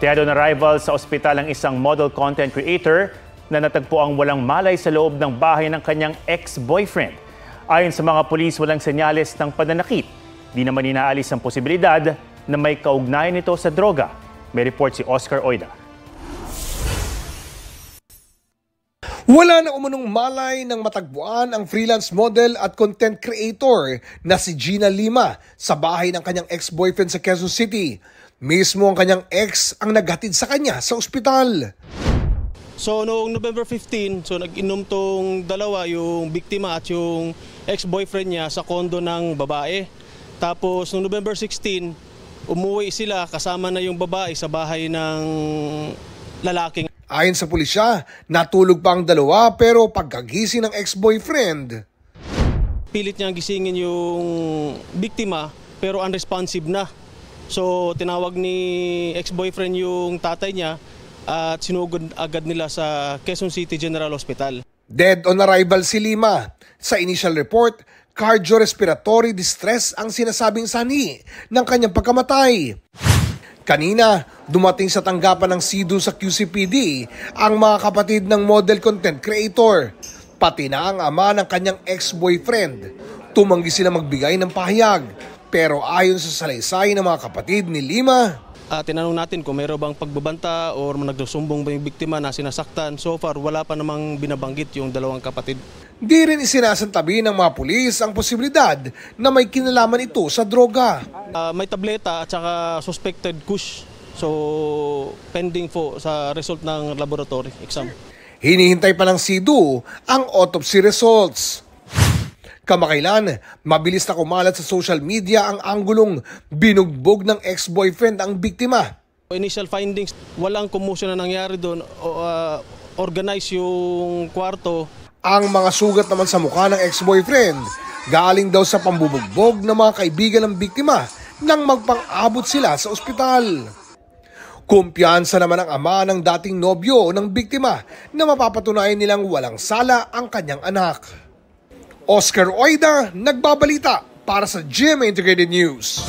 Dead on arrival sa ospital ang isang model content creator na natagpo ang walang malay sa loob ng bahay ng kanyang ex-boyfriend. Ayon sa mga pulis, walang senyales ng pananakit. Di naman inaalis ang posibilidad na may kaugnayan nito sa droga. May report si Oscar Oida. Wala na umunong malay ng matagpuan ang freelance model at content creator na si Gina Lima sa bahay ng kanyang ex-boyfriend sa Quezon City. Mismo ang kanyang ex ang naghatid sa kanya sa ospital. So noong November 15, nag-inom tong dalawa, yung biktima at yung ex-boyfriend niya sa kondo ng babae. Tapos noong November 16, umuwi sila kasama na yung babae sa bahay ng lalaking. Ayon sa pulisya, natulog pa ang dalawa pero pagkagising ng ex-boyfriend, pilit niyang gisingin yung biktima pero unresponsive na. So tinawag ni ex-boyfriend yung tatay niya at sinugod agad nila sa Quezon City General Hospital. Dead on arrival si Lima. Sa initial report, cardiorespiratory distress ang sinasabing sanhi ng kanyang pagkamatay. Kanina, dumating sa tanggapan ng SIDO sa QCPD ang mga kapatid ng model content creator, pati na ang ama ng kanyang ex-boyfriend. Tumanggi sila magbigay ng pahayag, pero ayon sa salaysay ng mga kapatid ni Lima, tinanong natin kung mayroon bang pagbabanta o nagsusumbong ba yung biktima na sinasaktan. So far, wala pa namang binabanggit yung dalawang kapatid. Di rin isinasantabi ng mga pulis ang posibilidad na may kinalaman ito sa droga. May tableta at saka suspected kush. So, pending po sa result ng laboratory exam. Hinihintay pa ng SIDO ang autopsy results. Kamakailan, mabilis na kumalat sa social media ang anggulong binugbog ng ex-boyfriend ang biktima. Initial findings, walang commotion na nangyari doon. Organize yung kwarto. Ang mga sugat naman sa mukha ng ex-boyfriend, galing daw sa pambubugbog ng mga kaibigan ng biktima nang magpang-abot sila sa ospital. Kumpiyansa naman ang ama ng dating nobyo ng biktima na mapapatunayan nilang walang sala ang kanyang anak. Oscar Oida, nagbabalita para sa GMA Integrated News.